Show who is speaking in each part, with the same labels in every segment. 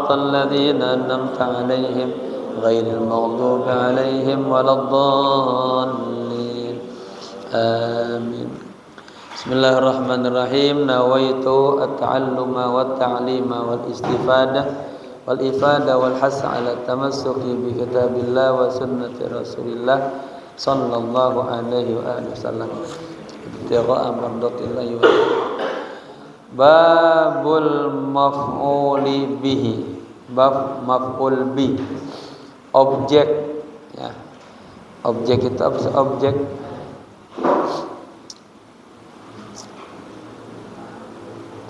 Speaker 1: siratal ladzina an'amta 'alaihim ghairil maghdubi 'alaihim waladdallin. Amin. Bismillahirrahmanirrahim. Nawaitu at-ta'alluma wat-ta'lima wal ifada wal hasa 'ala tamassuki bi kitabillah wa sunnati Rasulillah sallallahu alaihi wa alihi wasallam. Ibtigha'a mardatillahi wa babul maf'uli bihi. Bab maf'ul bi, objek, ya. Objek itu apa sih? Objek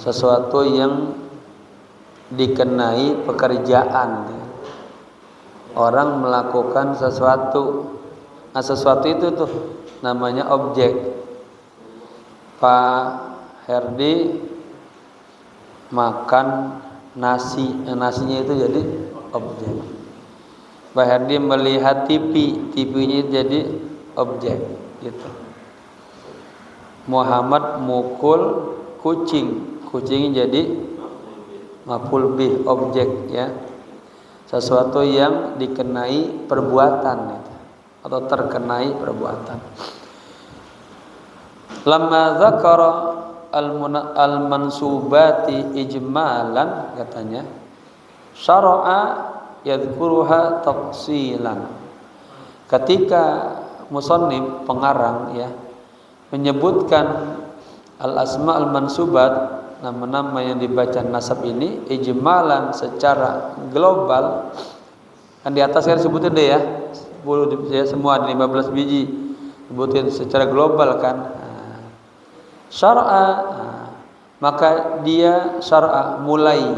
Speaker 1: sesuatu yang dikenai pekerjaan, ya. Orang melakukan sesuatu. Nah, sesuatu itu tuh namanya objek. Pak Herdi makan nasi, nasinya itu jadi objek. Pak Herdi melihat TV, TV-nya jadi objek, gitu. Muhammad mukul kucing, kucingnya jadi maf'ul bih, objek, ya. Sesuatu yang dikenai perbuatan, gitu, atau terkenai perbuatan. Lamma dzakara al-mansubati ijmalan, katanya, syara'a yadhkuruha tafsilan. Ketika musannif, pengarang, ya, menyebutkan al-asma al-mansubat, nama-nama yang dibaca nasab ini, ijmalan, secara global. Kan di atas saya sebutin deh, ya, 10 ya, semua ada 15 biji, sebutin secara global kan. Syar'a, maka dia syar'a mulai,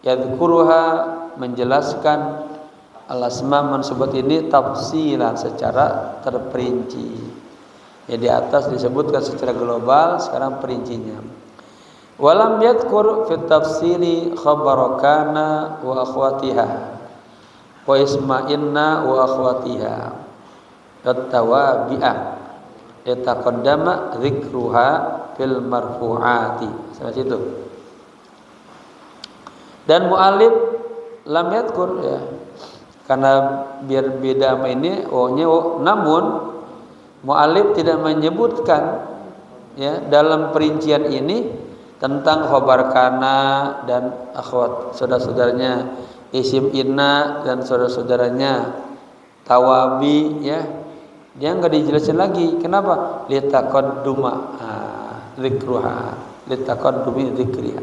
Speaker 1: yadhkuruha, menjelaskan al-asma mansubat ini tafsilan, secara terperinci. Ya, di atas disebutkan secara global, sekarang perincinya. Walam yadhkur fi tafsili khabar kana wa akhwatiha wa isma'inna wa akhwatiha at-tawabi'ah yataqaddama dzikruha fil marfu'ati. Sampai situ. Dan mu'alif lam yadhkur, ya, karena biar beda sama ini ohnya oh, namun mu'alif tidak menyebutkan, ya, dalam perincian ini tentang khobar kana dan akhwat, saudara-saudaranya, isim inna dan saudara-saudaranya, tawabi, ya, dia nggak dijelasin lagi. Kenapa? Litaqadduma dzikruha, litaqaddumi dzikriha,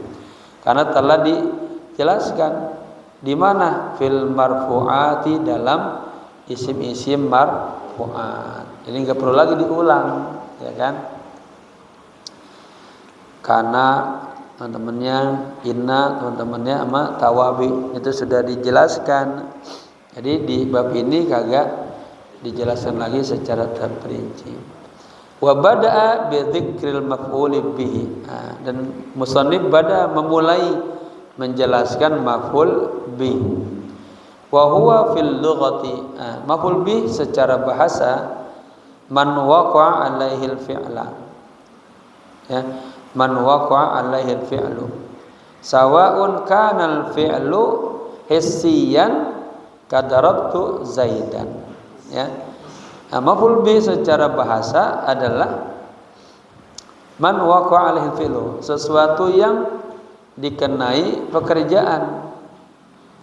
Speaker 1: karena telah dijelaskan di mana, fil marfu'ati, dalam isim-isim marfu'at. Jadi nggak perlu lagi diulang, ya kan? Karena teman-temannya, inna teman-temannya, sama tawabi itu sudah dijelaskan. Jadi di bab ini kagak dijelaskan lagi secara terperinci. Wa bada'a bi dzikril maf'uli bihi. Dan musannif memulai menjelaskan maf'ul bih. Wa huwa fil lughati, maf'ul bih secara bahasa, man waqa'a alaihi al-fi'la, ya, man waqa'a alaihi al-fi'lu, sawa'un kana al-fi'lu hissiyan kadarabtu zaidan, ya. Maf'ul bih secara bahasa adalah man waqa'a alaihi al-fi'lu, sesuatu yang dikenai pekerjaan.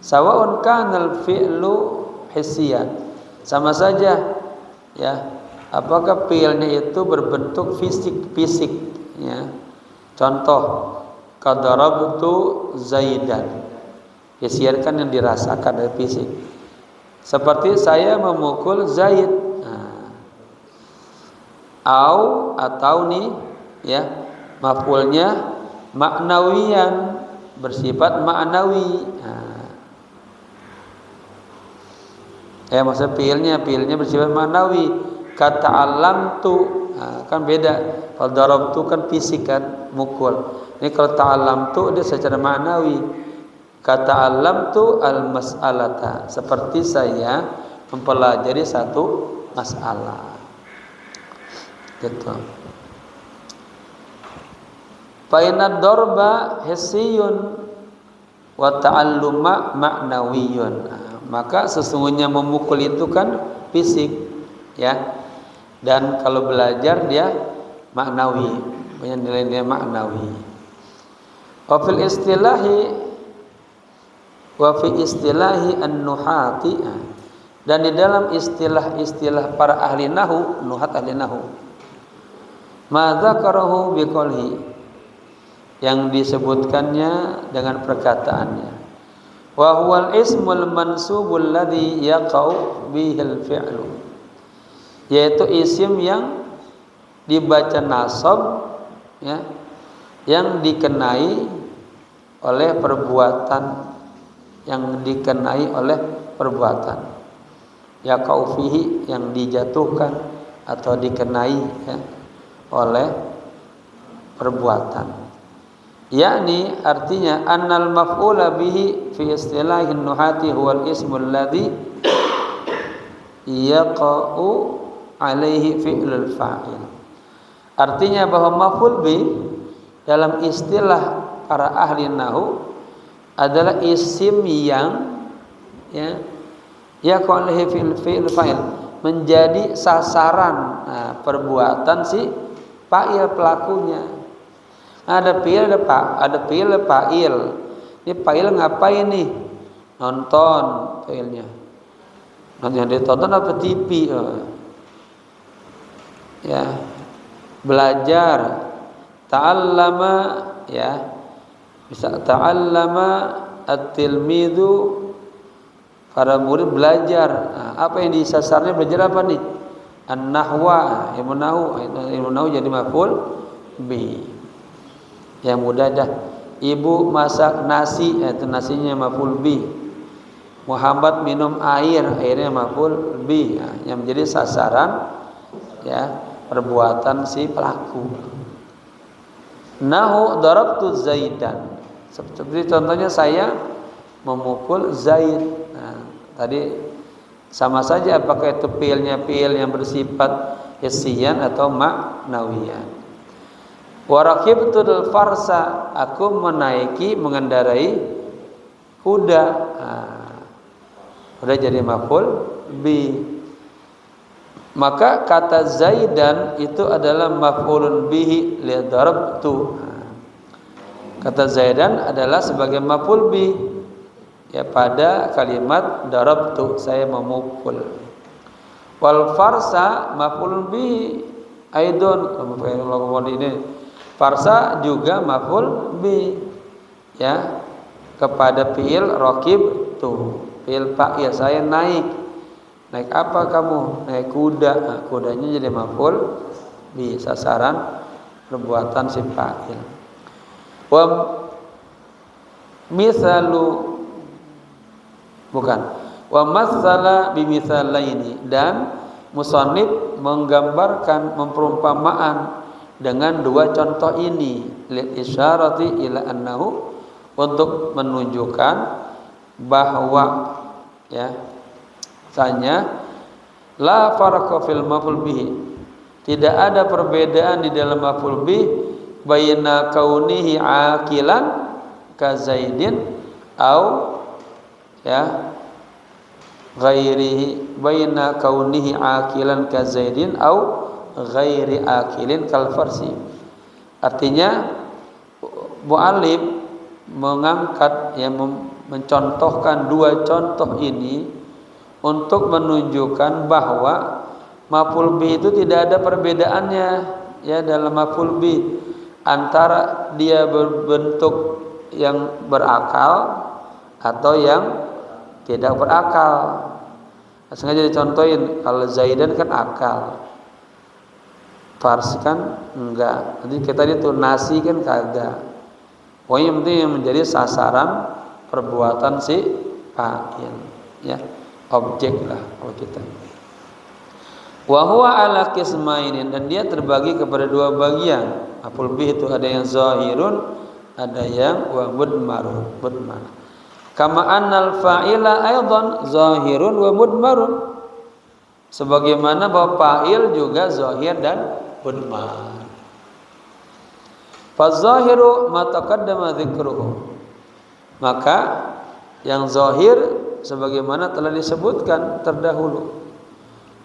Speaker 1: Sawa'un kana al-fi'lu hissiyan, sama saja, ya, apakah fi'ilnya itu berbentuk fisik, ya. Contoh, qadarabtu zaidan, hissiyan yang dirasakan dari fisik. Seperti saya memukul Zaid. Atau nih, ya, maf'ulnya maknawiyan, bersifat maknawi. Maksud fiilnya bersifat maknawi. Kata alam tu, kan beda. Kalau darab tu kan fisik, kan, mukul. Ini kalau ta'alam tu dia secara maknawi. Kata alam tu al-mas'alata, seperti saya mempelajari satu masalah. Gitu. Fa inna darba hissiyun, wa ta'alluma ma'nawiyyun. Maka sesungguhnya memukul itu kan fisik, ya. Dan kalau belajar dia maknawi, punya nilai-nilai maknawi. Wa fi istilahi an-nuhati, dan di dalam istilah-istilah para ahli nahwu, nuhat ahli nahwu, ma dzakarahu biqoulhi, yang disebutkannya dengan perkataannya, wa huwal ismul mansubul ladzi yaqau bihil fi'lu, yaitu isim yang dibaca nasab, ya, yang dikenai oleh perbuatan, yaqau fihi, yang dijatuhkan atau dikenai, ya, oleh perbuatan. Yakni artinya annal maf'ula bihi fi istilahin nuhati huwal ismul ladzi yaqa'u alaihi fi'lul fa'il. Artinya bahwa maf'ul bi dalam istilah para ahli nahwu adalah isim yang, ya, yaqa'u alaihi fi'lul fa'il, menjadi sasaran perbuatan si fa'il, pelakunya. Ada fi'il, ada fa'il. Ini fa'il ngapain nih? Nonton fa'ilnya. Nanti yang ditonton apa? TV. Ya. Belajar. Ta'allama, ya. Bisa ta'allama at-tilmidu, para murid belajar. Apa yang disasarnya belajar apa nih? An-nahwa, ilmu nahwu jadi maf'ul bi. Yang mudah dah. Ibu masak nasi, itu nasinya maf'ul bi. Muhammad minum air, airnya maf'ul bi. Yang menjadi sasaran, ya, perbuatan si pelaku. Nahu darabtu Zaidan. Seperti contohnya saya memukul Zaid. Tadi sama saja apakah itu fi'ilnya fi'il yang bersifat hissiyan atau ma'nawiyan. Wa raqibtul farsa, aku menaiki, mengendarai kuda. Udah jadi maf'ul bi. Maka kata Zaidan itu adalah maf'ulun bihi li darabtu. Kata Zaidan adalah sebagai maf'ul bi, ya, pada kalimat darabtu, saya memukul. Wal farsa maf'ulun bihi aidon, ini farsa juga maf'ul bi, ya, kepada fi'il raqibtu, fi'il fa'il, saya naik. Naik apa kamu? Naik kuda. Kudanya jadi maf'ul bi, sasaran perbuatan si fa'il. Wa misalu, bukan, wa matsala bi mitsalaini, dan musannif menggambarkan, memperumpamaan dengan dua contoh ini, lil isyarati ila annahu, untuk menunjukkan bahwa, ya, tanya la farqa fil maf'ul bihi, tidak ada perbedaan di dalam maf'ul bih baina kaunihi aqilan ka Zaidin au, ya, ghairihi, baina kaunihi aqilan ka Zaidin au ghairi aqilin kal farsi. Artinya mu'allif mengangkat, ya, mencontohkan dua contoh ini untuk menunjukkan bahwa maf'ul bih itu tidak ada perbedaannya, ya, dalam maf'ul bih antara dia berbentuk yang berakal atau yang tidak berakal. Sengaja dicontohin, kalau Zaidan kan akal, Fars kan enggak. Jadi kita itu nasi kan kagak. Pokoknya yang penting yang menjadi sasaran perbuatan si fa'il, ya, objek lah kalau kita. Wa huwa ala qismain, dan dia terbagi kepada dua bagian. Maf'ul bih itu ada yang zahirun, ada yang wa mudmarun. Kama annal fa'ila aidan zahirun wa mudmarun, sebagaimana bahwa fa'il juga zahir dan mudmar. Fa zahiru ma taqaddama dzikruhu, Maka yang zahir sebagaimana telah disebutkan terdahulu,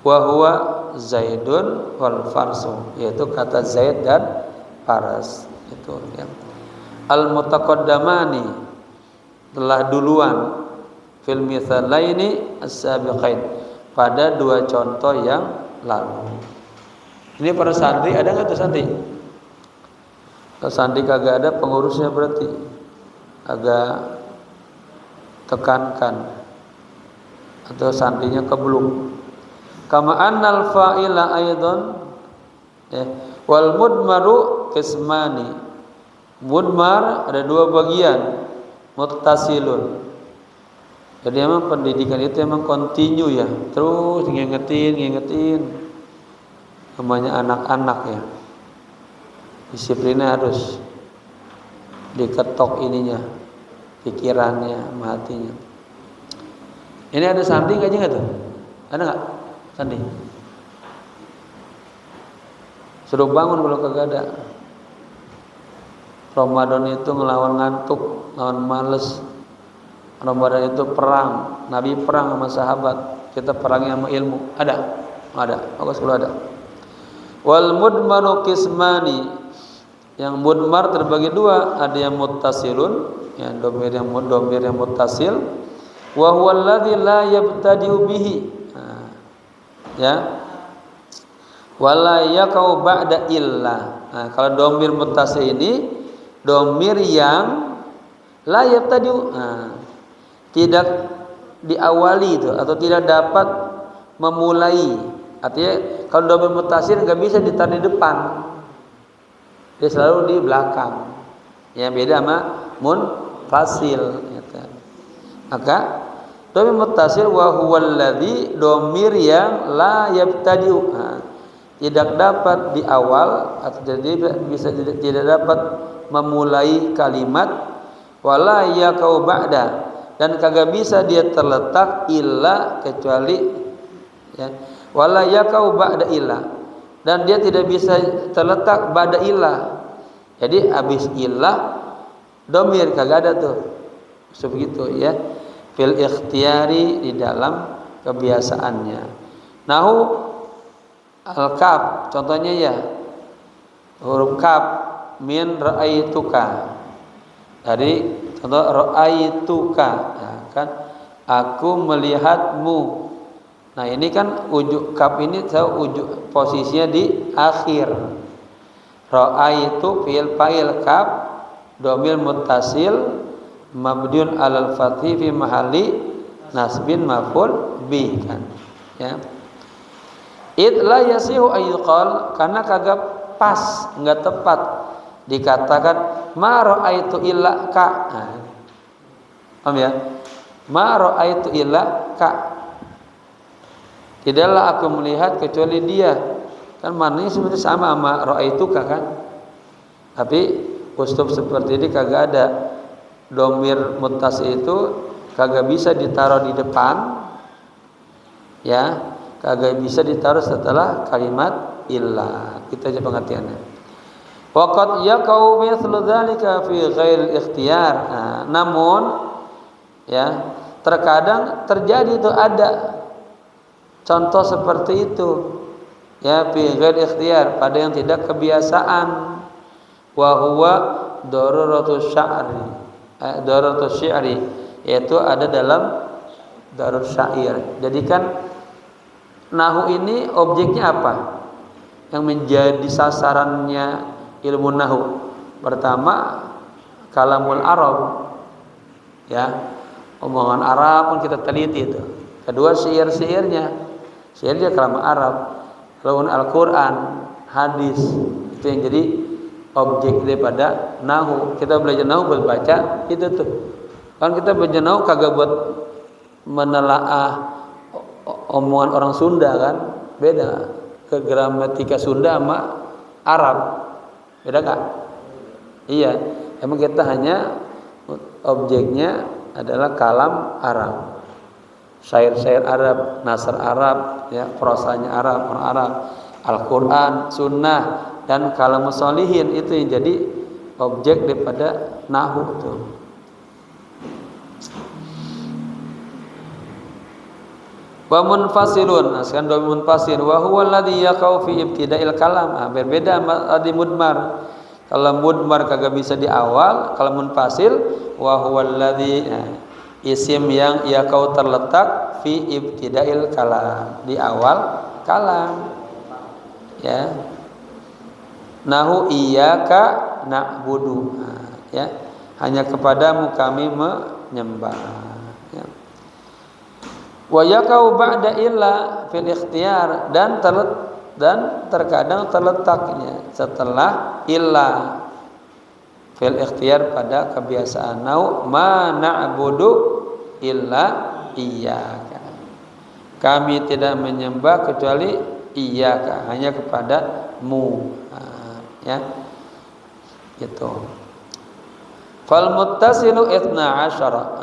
Speaker 1: wa huwa Zaidun wal farsu, yaitu kata Zaid dan faras itu ya. Al mutaqaddamani, telah duluan, fil mithalaini as-sabiqain, pada dua contoh yang lalu. Ini para santri ada nggak tuh santri? Kalau santri kagak ada, pengurusnya berarti agak tekankan atau santrinya keblung. Kama annal fa'ila aidan wal mudmaru qismani. Mudmar ada dua bagian, muttasilun. Jadi memang pendidikan itu memang kontinu ya, terus ngingetin. Namanya anak-anak ya, disiplinnya harus diketok ininya, pikirannya, hatinya. Ini ada santri nggak tuh? Ada nggak santri? Suruh bangun kalau kagak ada. Ramadan itu ngelawan ngantuk, ngelawan males. Ramadan itu perang, Nabi perang sama sahabat, kita perangnya sama ilmu. Ada. Bagus kalau ada. Wal mudmaru qismani, yang mudmar terbagi dua, ada yang muttasilun, yang domir yang muttasil, wa huwa alladzi la yabtadi'u bihi. Ya. Wala yaqau ba'da illa. Kalau domir muttasil ini domir yang la yabtadi'u, tidak diawali itu atau tidak dapat memulai. Artinya kalau domir muttasil nggak bisa ditaruh di depan, dia selalu di belakang. Ya beda sama munfasil. Maka domir muttasil wa huwal ladzi, domir yang la yabtadi'u, tidak dapat di awal atau tidak dapat memulai kalimat, wala yaqau ba'da, dan kagak bisa dia terletak illa kecuali ya, wala yaqau ba'da illa, dan dia tidak bisa terletak ba'da illa. Jadi habis illa domir kagak ada tuh. Sebegitu ya. Fil ikhtiyari, di dalam kebiasaannya. Nahu al-kaf, contohnya ya huruf kaf, min ra'aituka. Dari contoh ra'aituka, ya kan, aku melihatmu. Nah ini kan ujung kaf ini ujung posisinya di akhir. Ra'aitu fi'il fa'il kaf, domir muttasil mabniun alal fathi fi mahalli nasbin maf'ul bi kan ya. Id la yasihu ayyuqal, karena kagak pas, enggak tepat dikatakan ma ra'aitu illa ka. Paham ya? Ma ra'aitu illa ka, tidaklah aku melihat kecuali dia. Kan maknanya sebenarnya sama ra'aituka kan. Tapi uslub seperti ini kagak ada. Domir muttasil itu kagak bisa ditaruh di depan, ya, kagak bisa ditaruh setelah kalimat illa. Kita aja pengertiannya. Waqad yaqau mithlu dzalika fi ghairi ikhtiyar. Namun ya, terkadang terjadi itu ada contoh seperti itu ya, fi ghairi ikhtiyar, pada yang tidak kebiasaan. Wa huwa daruratus sya'ri, daruratus syi'ri, yaitu ada dalam darur syair. Jadi kan nahu ini objeknya apa yang menjadi sasarannya ilmu nahu? Pertama kalamul Arab ya, omongan Arab pun kita teliti itu. Kedua syair-syairnya kalam Arab. Lalu Al-Quran, hadis, itu yang jadi objek daripada nahu. Kita belajar nahu buat baca itu tuh. Kan kita belajar nahu kagak buat menelaah omongan orang Sunda kan, beda. Ke gramatika Sunda sama Arab beda gak? Iya, emang kita hanya objeknya adalah kalam Arab, syair-syair Arab, nasar Arab, ya, prosanya Arab, orang Arab, Al-Quran, Sunnah, dan kalamus sholihin, itu yang jadi objek daripada nahu itu. Wa munfasilun, sekarang dhamir munfasil, wa huwa alladhi yaqau fi ibtida'il kalam. Berbeda di mudmar. Kalau mudmar kagak bisa di awal, kalau munfasil wa huwa alladhi, isim yang yaqau terletak fi ibtida'il kalam, di awal kalam. Ya. Nahu iyyaka na'budu. Ya. Hanya kepadamu kami menyembah. Wa yakau ba'da illa fil ikhtiyar, dan terkadang terletaknya setelah illa fil ikhtiyar pada kebiasaan. Nau ma na'budu illa iyyaka, kami tidak menyembah kecuali iyyaka, hanya kepadamu. Ya gitu. Fal muttasilu 12.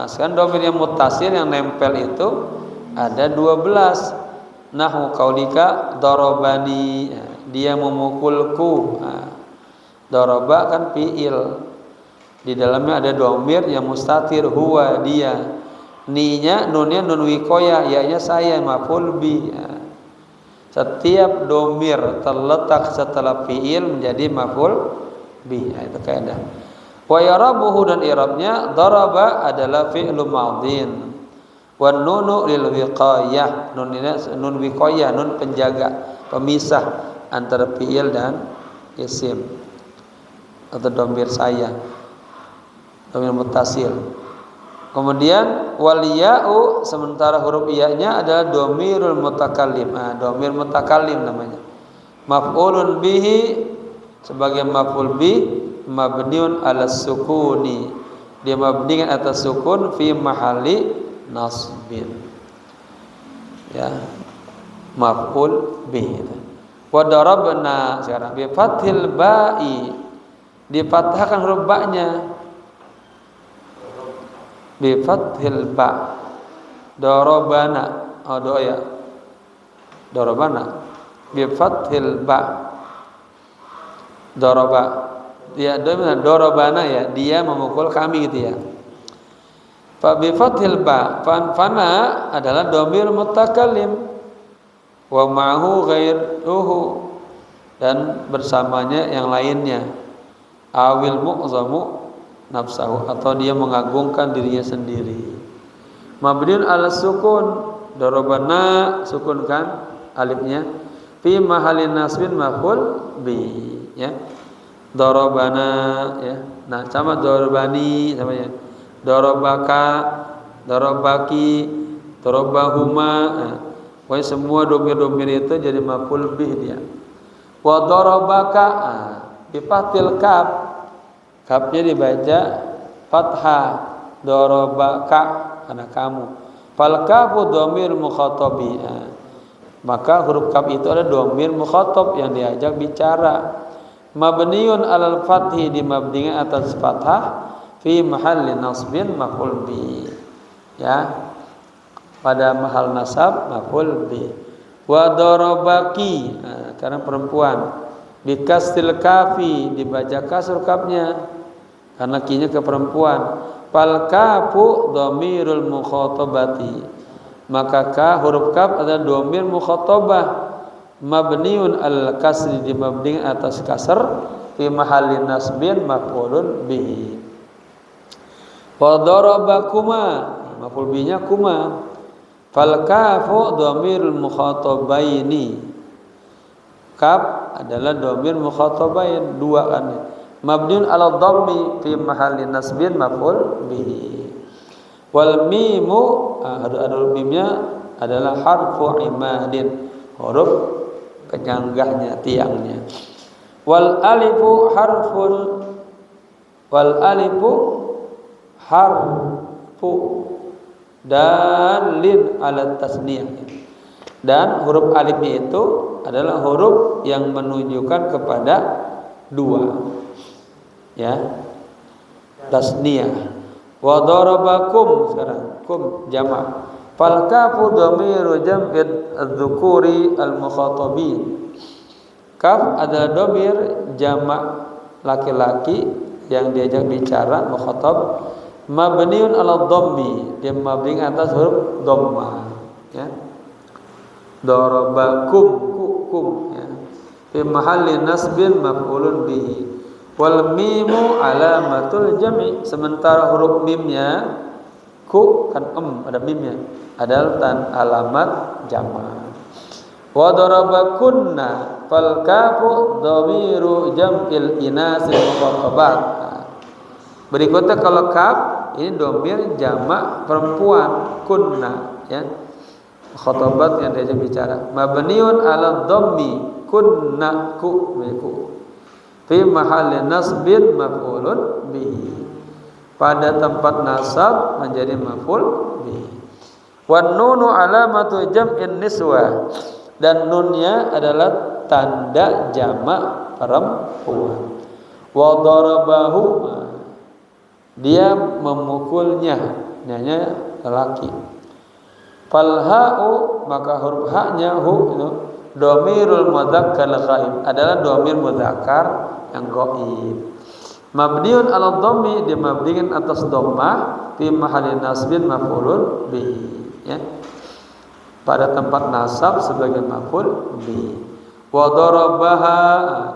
Speaker 1: Sekarang dhamir yang muttasil yang nempel itu ada 12. Nahu qaulika darabani, dia memukulku. Daraba kan fiil, di dalamnya ada dhamir yang mustatir, huwa dia. Ninya nunnya nun wikoya, ya saya, maf'ul bi. Setiap dhamir terletak setelah fiil menjadi maf'ul bi. Itu kaidah. Wa yarabuhu, dan i'rabnya daraba adalah fi'lu madhin. Wan nunu lil wiqayah, nun wiqayah, nun penjaga, pemisah antara fi'il dan isim atau dhamir saya, dhamir muttasil. Kemudian wal ya'u, sementara huruf iya-nya adalah dhamirul mutakallim. Dhamir mutakallim namanya. Maf'ulun bihi, sebagai maf'ul bi, mabniun ala sukuni, dia mabnikan atas sukun, fi mahali nasbin. Ya, maf'ul bih. Wa darabna, sekarang bi fathil ba'i, difathahkan huruf ba-nya, bi fathil ba. Darabana, ya darabana bi fathil ba. Daraba, ya darabana, ya dia memukul kami gitu ya. Fa bi fathil ba, fana adalah dhamir mutakallim, wa ma'hu ghairuhu, dan bersamanya yang lainnya. Awil mu'zamu nafsahu, atau dia mengagungkan dirinya sendiri. Mabniun ala sukun, darabana sukunkan alifnya, fi mahalin nasbin maf'ul bi, ya. Darabana, ya. Nah, sama darabani sama ya. Darabaka, darabaki, darabahuma. Pokoknya semua domir-domir itu jadi maf'ul bih dia. Wa darabaka, bi fathil kaf. Kafnya dibaca fathah, darabaka karena kamu. Fal kafu dhamir mukhatabi. Maka huruf kaf itu ada dhamir mukhatab yang diajak bicara. Mabniun alal fathi, dimabnikan atas fathah, fi mahalli nasbin maf'ul bi, ya, pada mahal nasab maf'ul bi. Wa darabaki, karena perempuan, bi kasril kafi, dibaca kasr kafnya karena kinya ke perempuan. Fal kafu dhamirul mukhatabati, maka ka huruf kaf adalah dhamir mukhatabah, mabniun al kasri, dimabnikan atas kasr, fi mahalli nasbin maf'ulun bihi. Wa darabakuma, maf'ul bihi-nya kuma. Fal kafu dhamirul mukhatabaini, kaf adalah dhamir mukhatabain, dua kan, mabniun ala dhammi fi mahalli nasbin maf'ul bihi. Wal mimu, huruf mimnya adalah harfu imadin, huruf penyanggahnya, tiangnya. Wal alifu harful, wal alifu harfu dalil ala tasniyah, dan huruf alifnya itu adalah huruf yang menunjukkan kepada dua, ya, tasniyah. Wa darabakum, sekarang kum jamak. Fal kafu dhamiru jam'id adz-dzukuri al-mukhatabin. Kaf adalah dhamir jamak laki-laki yang diajak bicara, mukhatab, mabniun ala dhammi, dia mabni atas huruf dhamma, ya. Darabakum kum ya. Fi mahalli nasbin maf'ulun bihi. Wal mimu alamatul jam'i. Sementara huruf mimnya ku kan ada mimnya adalah alamat jamak. Wa darabakunna fal kafu dhamiru jam'il inasil mukhatabat. Berikutnya kalau kaf ini dhamir jamak perempuan kunna ya. Mukhatabat yang diajak bicara. Mabniun ala dhammi kunna ku. Fi mahalli nasbin maf'ulun bihi. Pada tempat nasab menjadi maf'ul bihi. Wan nunu alamatu jam'in niswa. Dan nunnya adalah tanda jamak perempuan. Wa darabahu, dia memukulnya, nanya lelaki. Fal ha'u, maka huruf haknya hu itu dhamirul mudzakkar ghaib, adalah dhamir mudzakkar yang ghaib. Mabniun ala dhammi, dia mabnikan atas dhammah fi mahalli nasbin maf'ulun bihi ya. Pada tempat nasab sebagai maf'ul bi. Wa darabaha,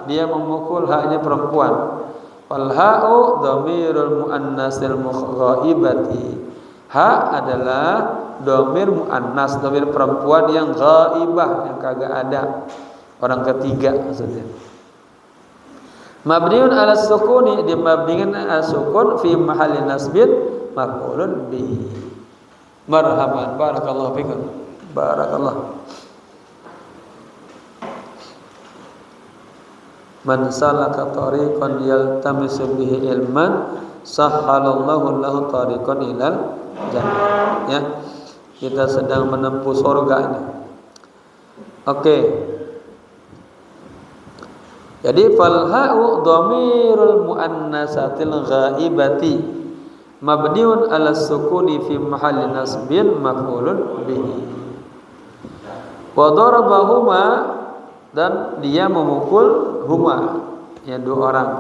Speaker 1: dia memukul haknya perempuan. Wal ha'u dhamirul muannasil ghaibati. Ha adalah dhamir muannas, dhamir perempuan yang ghaibah, yang kagak ada, orang ketiga maksudnya. Mabniun ala sukuni, dia mabnikan ala sukun fi mahalli nasbin maf'ulun bi. Marhaban, barakallahu fikum. Barakallah. Man salaka tariqan yaltamisu bihi ilman sahhalallahu lahu tariqan ilal jannah ya. Kita sedang menempuh surga ini. Oke. Jadi fal ha'u dhamirul muannasatil ghaibati mabniun ala sukuni fi mahalli nasbin maf'ulun bihi. Wa darabahuma, dan dia memukul huma, ya dua orang.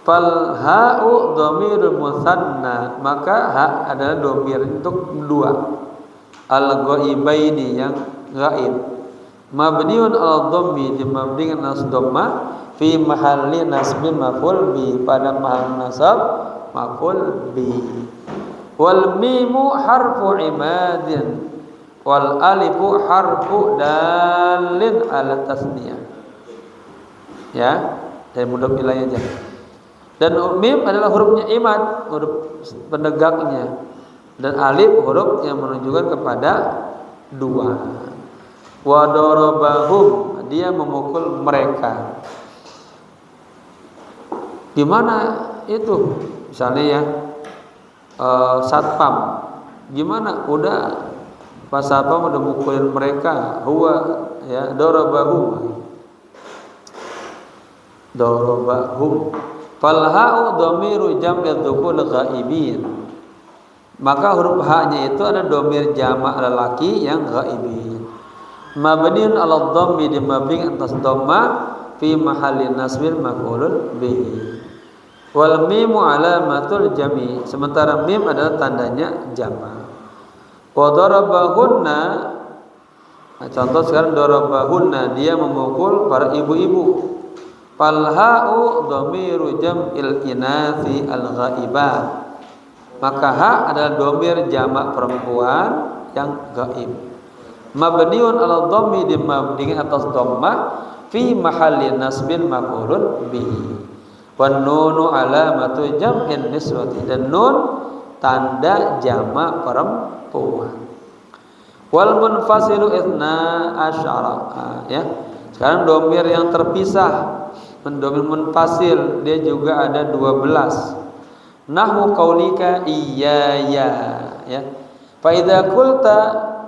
Speaker 1: Fal ha'u dhamirul musanna, maka ha adalah dhamir untuk dua. Al ghaibaini, yang ghaib. Mabniun ala dhammi, dimabnikan atas dhamma fi mahalli nasbin maf'ul bi, pada mahal nasab maf'ul bi. Wal mimu harfu imadin wal alifu harfu dalin ala tasniyah ya, dari mudhaf ilaih aja. Dan mim adalah hurufnya imad, huruf penegaknya, dan alif huruf yang menunjukkan kepada dua. Wa darabahum, dia memukul mereka. Di mana itu? Misalnya ya satpam, gimana? Udah pas satpam udah mukulin mereka, huwa ya darabahum. Fal ha'u dhamiru jam'i dzukul ghaibin, maka huruf ha-nya itu ada dhamir jamak lelaki yang ghaibin. Mabniun 'ala dhammi, dimabnikan atas dhamma fi mahalli nasbin maf'ulun bihi. Wal mimu alamatul jami, sementara mim adalah tandanya jamak. Wa darabahunna, nah, contoh sekarang darabahunna, dia memukul para ibu-ibu. Fal ha'u dhamiru jam'il inasi al ghaibah, maka ha adalah dhamir jamak perempuan yang gaib. Mabniun 'ala dhammi, dimabnikan atas dhammah fi mahalli nasbin maf'ulun bihi. Wan nunu alamatu jam'in niswati, dan nun tanda jamak perempuan. Wal munfasilu itsna asyara ya. Sekarang dhamir yang terpisah, dhamir munfasil, dia juga ada 12. Nahwu qaulika iyaya ya. Fa idza qulta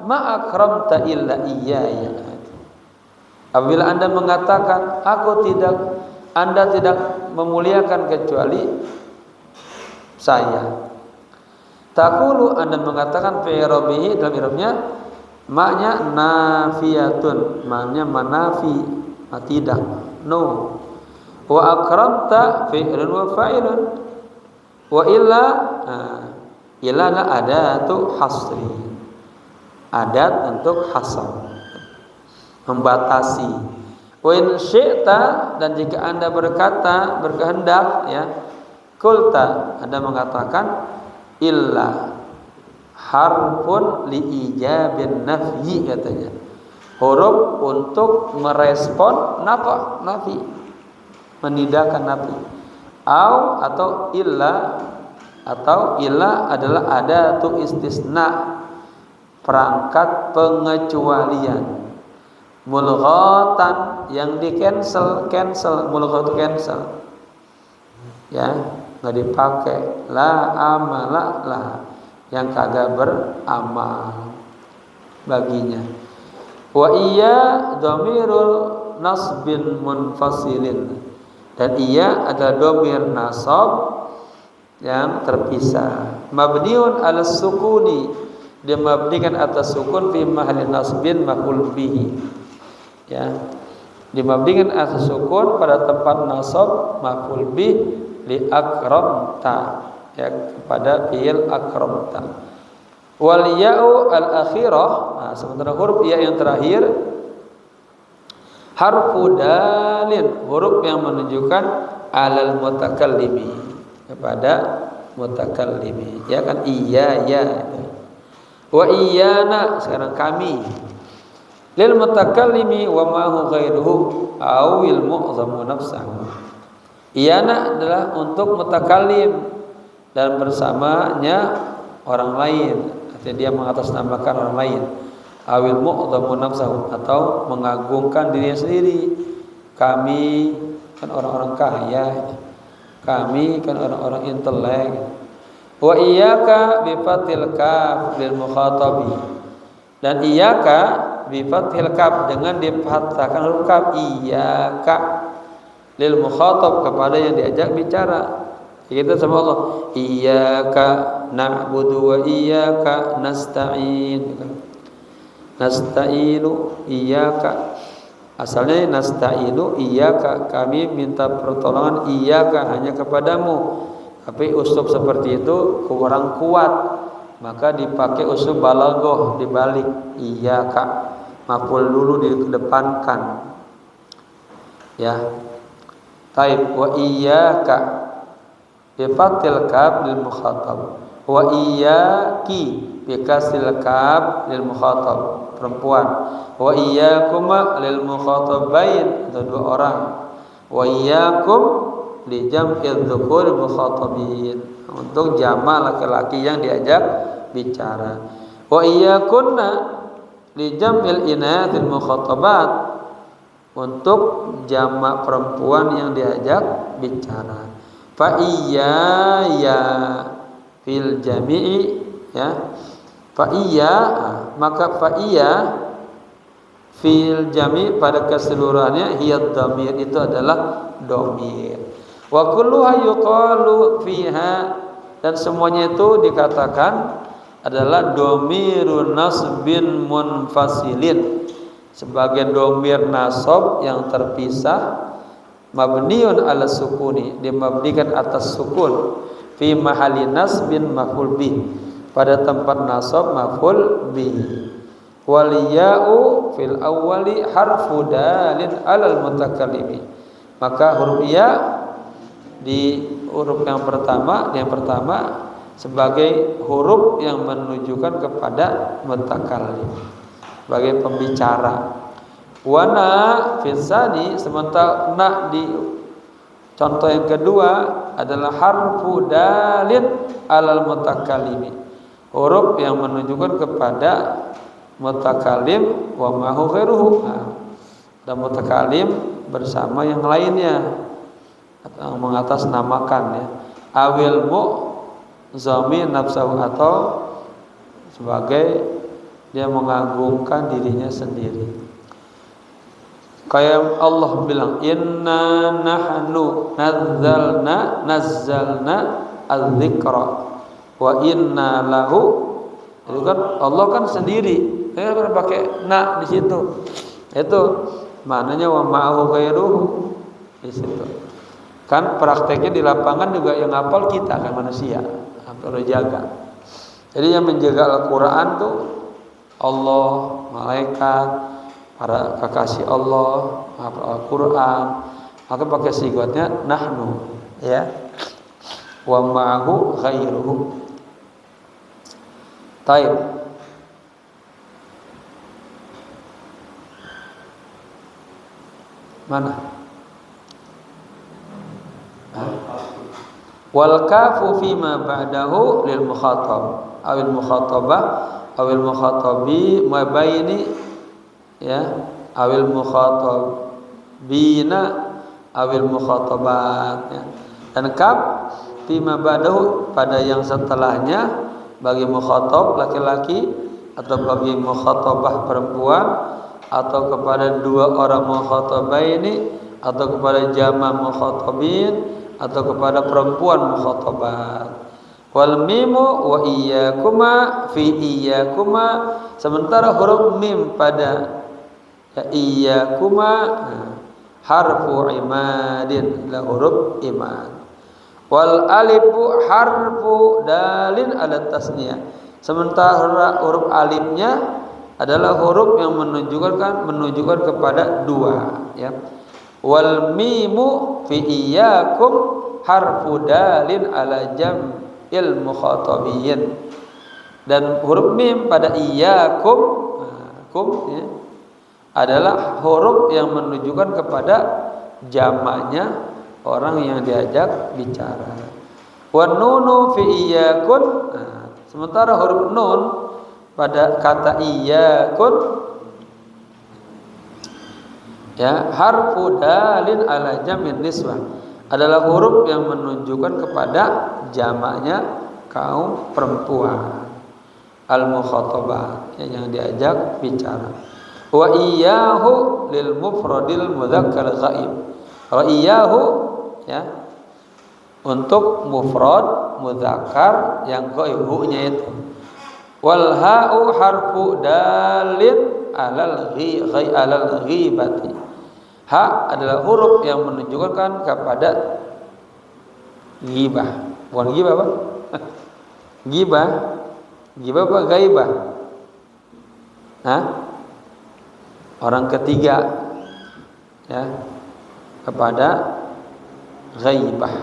Speaker 1: ma akramta illa iyaya. Apabila Anda mengatakan Anda tidak memuliakan kecuali saya. Taqulu, Anda mengatakan fi rabihi, dalam i'rabnya maknya nafiyatun, maknya manafi, tidak, no. Wa akramta fi'lun wa fa'ilun, wa illa illa la adatu hasri. adat untuk hasar, membatasi. Wa in syi'ta, dan jika Anda berkehendak ya, kulta, Anda mengatakan illa harfun li ijabin nafyi, katanya. Huruf untuk merespon nafi, menidakkan nafi. Atau illa adalah adatu istisna, perangkat pengecualian. Mulghatan, yang di cancel, mulghatu cancel. Ya, enggak dipakai. La amala lah, yang kagak beramal baginya. Wa iya dhamirul nasbin munfasilin, dan iya adalah dhamir nasab yang terpisah. Mabniun ala sukuni, dia mabnikan atas sukun fi mahalli nasbin maf'ul bihi. Ya, dimabnikan atas sukun pada tempat nasab maf'ul bih li akramta, ya, kepada fi'il akramta. Wal ya'u al akhirah, nah, sementara huruf ya yang terakhir harfu dalin, huruf yang menunjukkan alal mutakallimi, kepada mutakallimi, ya kan, iya ya. Wa iyana, sekarang kami. Lil mutakallimi wa ma hu ghairuhu awil mu'zamu nafsahu. Iyana adalah untuk mutakallim dan bersamanya orang lain, artinya dia mengatasnamakan orang lain. Awil mu'zamu nafsahu, atau mengagungkan dirinya sendiri. Kami kan orang-orang kaya, kami kan orang-orang intelek. Wa iyyaka bi fathil kaf lil mukhatabi, dan iyyaka bi fathil kaf, dengan difathahkan huruf kaf, iyyaka lil mukhatab, kepada yang diajak bicara. Kita sama Allah, iyyaka na'budu wa iyyaka nasta'in. Nasta'inu iyyaka, asalnya nasta'inu iyyaka, kami minta pertolongan iyyaka, hanya kepadamu. Tapi uslub seperti itu kurang kuat, maka dipakai uslub balaghah, dibalik, iyyaka, maf'ul dulu dikedepankan. Ya. Taib, wa iyyaka bi fathil kaf lil mukhatab, wa iyyaki bi kasril kaf lil mukhatab, perempuan. Wa iyyakuma lil mukhatabain, itu dua orang. Wa iyyakum li jam'il dzukuri mukhatabin, untuk jamak laki-laki yang diajak bicara. Wa iyyakunna li jam'il inathil mukhatabat, untuk jamak perempuan yang diajak bicara. Fa iyya fil jami'i, ya. Fa iyya, maka fa iyya fil jami' pada keseluruhannya hiya dhamir, itu adalah dhamir. Wa kulluha yuqalu fiha, dan semuanya itu dikatakan adalah dhamirun nasbin munfasilin, sebagai dhamir nasab yang terpisah. Mabniun ala sukuni, dimabnikan atas sukun, fi mahalli nasbin maf'ul bih, pada tempat nasab maf'ul bih. Wal ya'u fil awwali harfu dalin alal mutakallimi, maka huruf ya di huruf yang pertama sebagai huruf yang menunjukkan kepada mutakallim, sebagai pembicara. Wana fisani, sementara na di contoh yang kedua adalah harfu dalin alal mutakallimi, huruf yang menunjukkan kepada mutakallim wa ma hu ghairuhu, dan mutakallim bersama yang lainnya, atau mengatasnamakan, ya. Awil mu'zami nafsahu, atau sebagai dia mengagungkan dirinya sendiri. Kayak Allah bilang, inna nahnu nazzalna az-zikra wa inna lahu, itu kan Allah kan sendiri, saya pakai na di situ, itu maknanya wa ma'ahu ghairuhu di situ. Kan prakteknya di lapangan juga yang hafal kita kan manusia, perlu jaga. Jadi yang menjaga Al-Quran tuh Allah, malaikat, para kekasih Allah, Al-Quran, maka pakai sigatnya nahnu, ya. Wa ma'ahu ghairuhu. Taib. Mana? Wal kafu fima ba'dahu lil mukhatab awil mukhatabah awil mukhatabi ma baini, ya, awil mukhatabina awil mukhatabat, ya. Dan kaf fima ba'dahu pada yang setelahnya bagi mukhatab laki-laki atau bagi mukhatabah perempuan atau kepada dua orang mukhatabaini atau kepada jama' mukhatabin atau kepada perempuan mukhatabat. Wal mimu wa iyyakuma fi iyyakuma, sementara huruf mim pada ya, iyyakuma harfu imadin, la huruf imad. Wal alifu harfu dalin ala tasniyah, sementara huruf alifnya adalah huruf yang menunjukkan kepada dua, ya. Wal mimu fi iyyakum harfu dalin ala jam'il mukhatabiyyin, dan huruf mim pada iyyakum ya, adalah huruf yang menunjukkan kepada jamaknya orang yang diajak bicara. Wan nunu fi iyyakun, sementara huruf nun pada kata iyyakun, ya, harfu dalin ala jam'in niswah, adalah huruf yang menunjukkan kepada jamaknya kaum perempuan al mukhatabah, ya, yang diajak bicara. Wa iyyahu lil mufradil mudzakkar ghaib, wa iyyahu, ya, untuk mufrad mudzakkar yang ghaib hu-nya itu. Wal ha'u harfu dalin alal ghibati, ha adalah huruf yang menunjukkan kepada ghibah. Bukan ghibah apa? Ghibah. Ghibah apa ghaibah? Hah? Orang ketiga, ya, kepada ghaibah.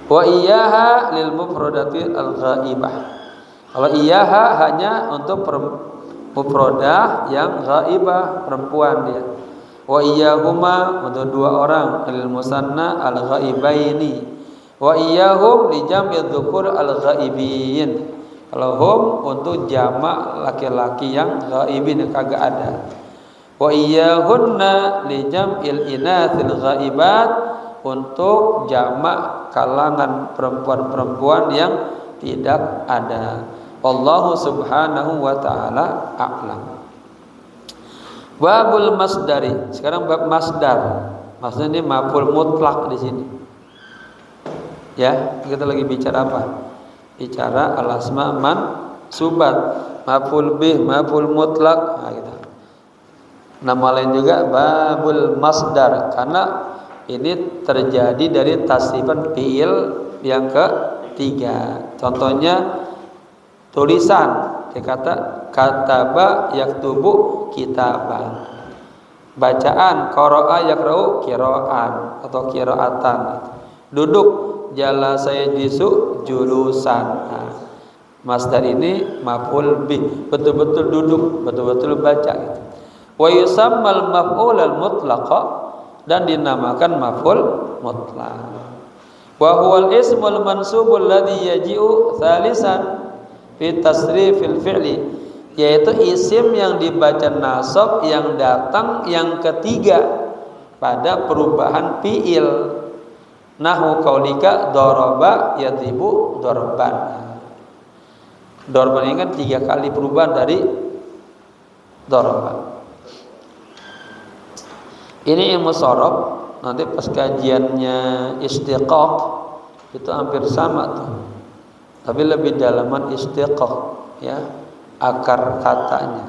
Speaker 1: Wa iyyaha lil mufradati al ghaibah. Kalau iyaha hanya untuk mufradah yang ghaibah, perempuan dia. Wa iyyahuma untuk dua orang, lil musanna al ghaibaini. Wa iyyahum li jam'i dzukur al ghaibin. Kalau hum untuk jamak laki-laki yang ghaibin, yang kagak ada. Wa iyyahunna li jam'il inatsil ghaibat, untuk jamak kalangan perempuan-perempuan yang tidak ada. Wallahu subhanahu wa ta'ala a'lam. Babul masdari. Sekarang bab masdar. Maksudnya ini maf'ul mutlak di sini. Ya, kita lagi bicara apa? Bicara al-asma mansubat, maf'ul bih, maf'ul mutlak. Nah, gitu. Nama lain juga babul masdar, karena ini terjadi dari tasrifan fi'il yang ketiga. Contohnya tulisan, dikata kataba yaktubu kitaban. Bacaan qara'a yaqra'u qira'an atau qira'atan. Duduk jalasa yajlisu julusan. Nah, masdar ini maf'ul bih, betul-betul duduk, betul-betul baca gitu. Wa yusammal maf'ul al-mutlaqa, dan dinamakan maf'ul mutlaq. Wa huwal ismul mansubul ladzi yaji'u thalisan fi tasrifil fi'li, yaitu isim yang dibaca nasab yang datang yang ketiga pada perubahan fi'il. Nahwu qaulika daraba yadribu darban. Darban ini kan 3 kali perubahan dari daraba. Ini ilmu sorof, nanti pas kajiannya istiqaq itu hampir sama tuh, tapi lebih dalaman istiqaq, ya, akar katanya.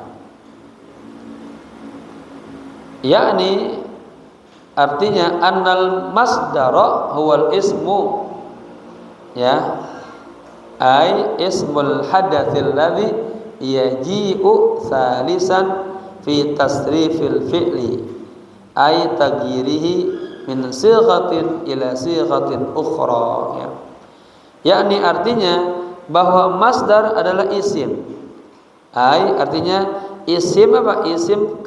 Speaker 1: Yakni artinya annal masdara huwal ismu, ya, ai ismul hadatsil ladzi yaji'u salisan fi tasrifil fi'li ay taghyirihi min sighatin ila sighatin ukhra, ya. Yakni artinya bahwa masdar adalah isim. Ay artinya isim apa? Isim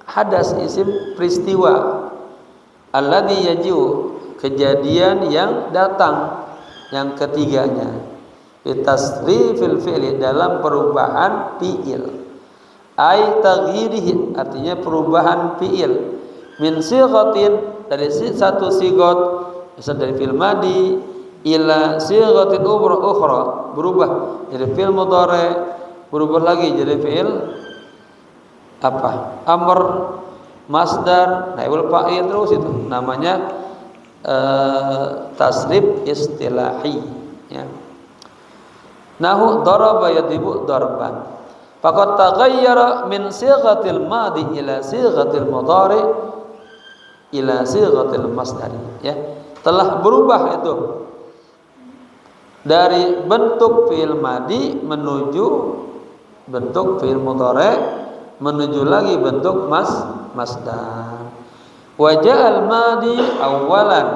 Speaker 1: hadas, isim peristiwa. Alladzi yaji'u, kejadian yang datang, yang ketiganya. Bitasrifil fi'li, dalam perubahan fi'il. Ay taghyirihi, artinya perubahan fi'il. Min sighatin, dari satu sigot, misal dari fi'il madi, ila sighatin ukhra, berubah jadi fi'il mudhari, berubah lagi jadi fi'il apa? Amr, masdar, naibul fa'il, terus itu namanya tasrif istilahi, ya. Nahu daraba yadribu darban. Faqad taghayyara min sighatil madi ila sighatil mudhari ila sighatil masdari, ya. Telah berubah itu dari bentuk fi'il madi menuju bentuk fi'il mudhari, menuju lagi bentuk masdar. Wa ja'al madi awalan,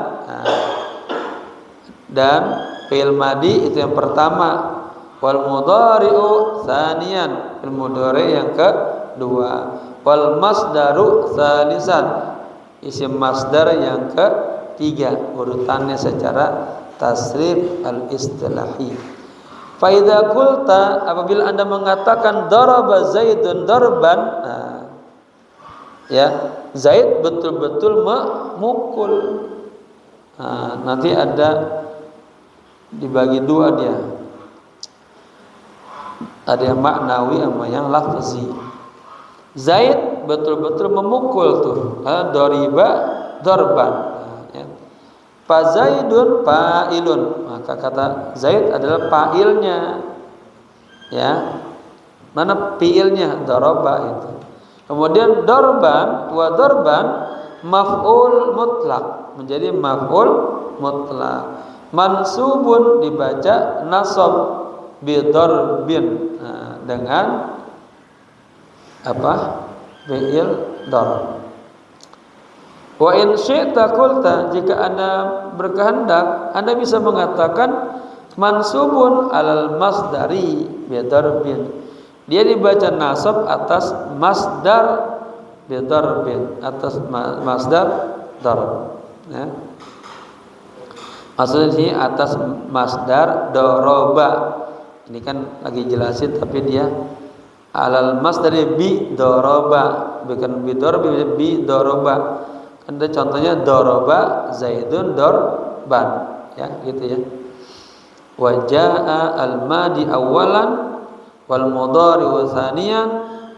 Speaker 1: dan fi'il madi itu yang pertama, wal mudhari'u tsaniyan, fi'il mudhari yang kedua, wal masdaru tsalisan, isim masdar yang ketiga, urutannya secara tasrif al-istilahi. Fa idza qulta, apabila Anda mengatakan daraba Zaidun darban, ya, Zaid betul-betul memukul. Nanti ada dibagi dua dia. Ada yang maknawi sama yang lafzi. Zaid betul-betul memukul tuh, dariba darban, ya. Fa Zaidun fa'ilun, maka kata Zaid adalah fa'ilnya, ya. Mana fi'ilnya? Daraba itu. Kemudian darban, wa darban maf'ul mutlak, menjadi maf'ul mutlak. Mansubun dibaca nasab bidarbin, dengan apa? Fi'il darb. Wa in syi'ta qulta, jika Anda berkehendak, Anda bisa mengatakan mansubun alal masdari bidarbin. Dia dibaca nasab atas masdar bidarbin, atas masdar darb, ya. Maksudnya sini atas masdar doroba. Ini kan lagi jelasin, tapi dia alal masdari bi doroba, bukan bi doroba, bi doroba. Ada contohnya doroba Zaidun dorban, ya, gitu ya. Wa jaa al madi awalan wal mudhari wa tsaniyan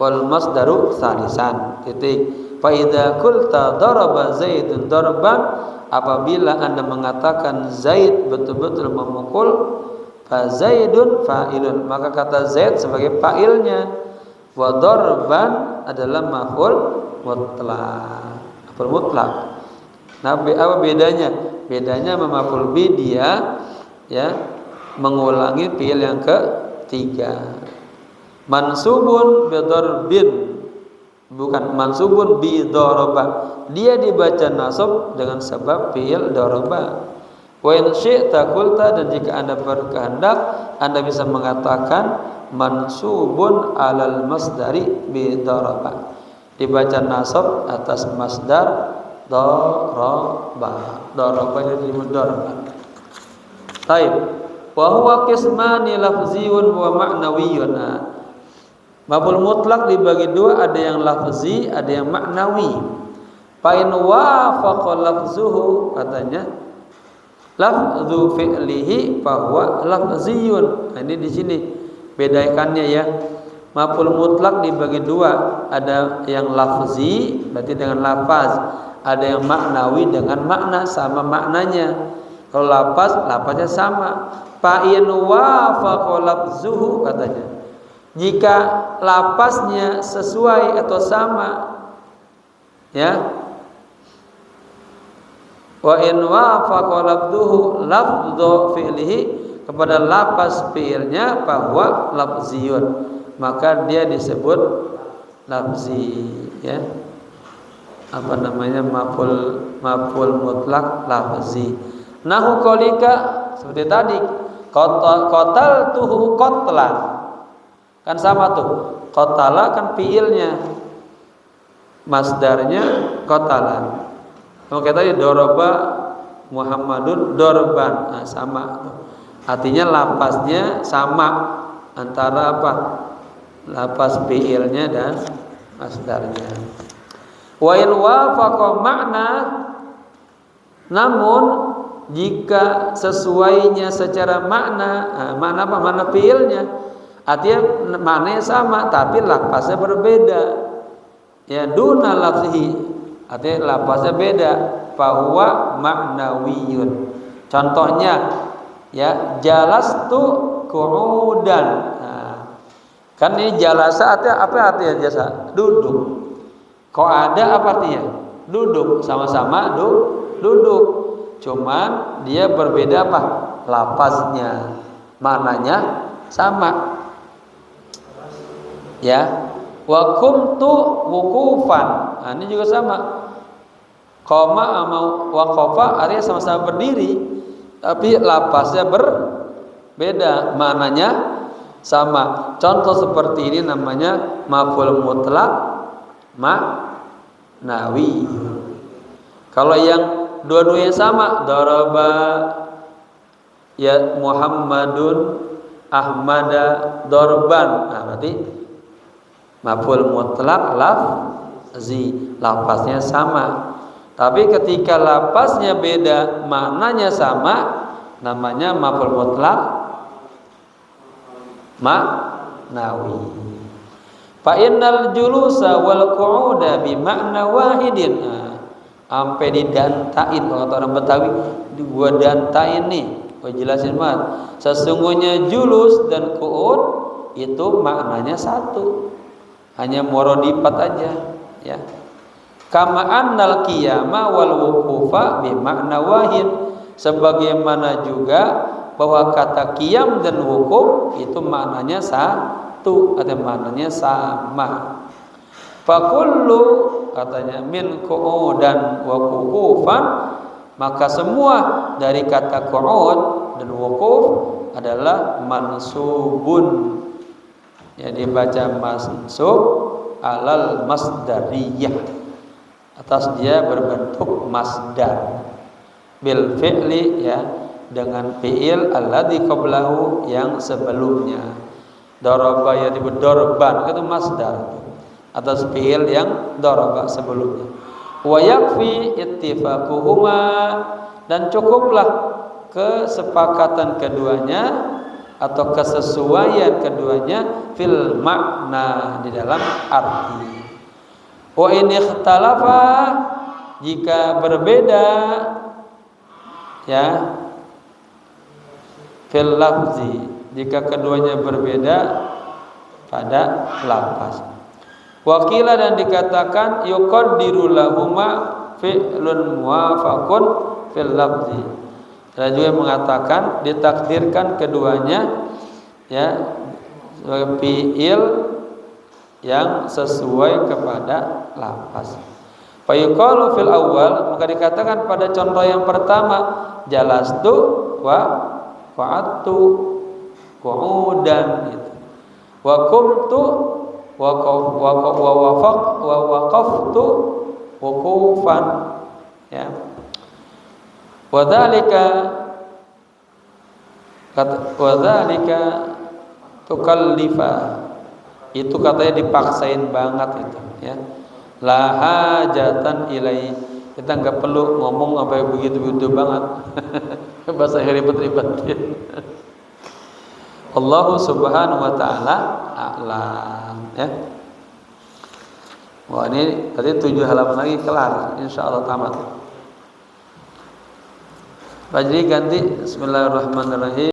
Speaker 1: wal masdaru tsalisan. Titik. Fa idza qulta daraba Zaidun darban, apabila Anda mengatakan Zaid betul-betul memukul, fa Zaidun fa'ilun, maka kata Zaid sebagai fa'ilnya, wa darban adalah maf'ul mutlak. Maf'ul mutlak. Nah, apa bedanya? Bedanya maf'ul bi dia, ya, mengulangi fi'il yang ketiga. Mansubun bi darbin, bukan mansubun bi daraba. Dia dibaca nasab dengan sebab fi'il daraba. Wa in syi'ta qulta, dan jika Anda berkehendak, Anda bisa mengatakan mansubun alal masdari bi daraba, dibaca nasab atas masdar daraba. Daraba jadi mudaraba. Baik. Wa huwa qismani lafziyun wa ma'nawiyyun. Maf'ul mutlak dibagi dua, ada yang lafzi, ada yang maknawi. Fa in wafaqa lafzuhu, katanya lafzu fi'lihi fa huwa lafziyun. Nah, ini di sini bedakannya, ya. Maf'ul mutlak dibagi dua, ada yang lafzi berarti dengan lafaz, ada yang maknawi dengan makna, sama maknanya. Kalau lafaz, lafaznya sama. Fa in wafaqa lafzuhu, katanya jika lafaznya sesuai atau sama, ya. Wa in wafaqa lafzuhu lafdhu fi'lihi, kepada lafaz fi'ilnya bahwa lafziyun, maka dia disebut lafzi, ya. Apa namanya, maf'ul mutlak lafzi. Nahu qaulika, seperti tadi, qataltuhu qatlan. Kan sama tuh. Qatala kan fiilnya, masdarnya qatalan. Oke, tadi daraba Muhammadun darban. Nah, sama. Artinya lafaznya sama antara apa? Lafaz fiilnya dan masdarnya. Wa in wafaqa makna, namun jika sesuainya secara makna, makna apa? Makna fiilnya, artinya maknanya sama tapi lafaznya berbeda. Ya, duna lafzihi, artinya lafaznya beda. Fahuwa ma'nawiyun. Contohnya, ya, jalastu qu'udan. Nah, kan ini jalasa artinya apa? Artinya jasa duduk. Kok ada apa artinya? Duduk, sama-sama duduk. Cuman dia berbeda apa? Lafaznya, maknanya sama. Ya, wa qumtu wuqufan. Nah, ini juga sama. Qama sama waqafa artinya sama-sama berdiri, tapi lafaznya berbeda, maknanya sama. Contoh seperti ini namanya maf'ul mutlak ma'nawi. Kalau yang dua-duanya sama, daraba ya Muhammadun Ahmada darban. Nah, berarti maf'ul mutlak lafzi, lafaznya sama. Tapi ketika lafaznya beda, maknanya sama, namanya maf'ul mutlak ma'nawi. Fa innal julusa wal qu'uda bi makna wahidin. Sampai didantain orang Betawi, gua dantain nih, gua jelasin banget. Sesungguhnya julus dan qu'ud itu maknanya satu, hanya morodipat aja, ya. Kama annal qiyama wal wuqufa bi makna wahid, sebagaimana juga bahwa kata qiyam dan wukuf itu maknanya satu, atau maknanya sama. Fakullu, katanya, min qu'udan wa wuqufan, maka semua dari kata qu'ud dan wukuf adalah mansubun, ya, dibaca mansub alal masdariyah, atas dia berbentuk masdar, bil fi'li, ya, dengan fi'il alladzi qablahu, yang sebelumnya. Daraba ya darban itu masdar atas fi'il yang daraba sebelumnya. Wa yakfi ittifaquhuma, dan cukuplah kesepakatan keduanya atau kesesuaian keduanya fil makna, di dalam arti. Wa in ikhtalafa, jika berbeda, ya, fil lafzi, jika keduanya berbeda pada lafaz. Wakila, dan dikatakan yuqaddiru lahuma fi'lun muwafaqun fil lafzi. Dan juga mengatakan ditakdirkan keduanya, ya, sebagai fi'il yang sesuai kepada lafaz. Fa yuqalu fil awal, maka dikatakan pada contoh yang pertama, jalastu wa qa'adtu qu'udan, gitu. Wa qumtu wa waqaftu wuqufan, ya. Wa dzalika tukallifa, itu katanya dipaksain banget itu, ya. La hajatan ilai, kita nggak perlu ngomong apa yang begitu-begitu banget. Bahasa ribet-ribetin. Allah subhanahu wa ta'ala a'lam, ya. Wah, ini tadi 7 halaman lagi kelar, insyaallah tamat. Jadi ganti bismillahirrahmanirrahim.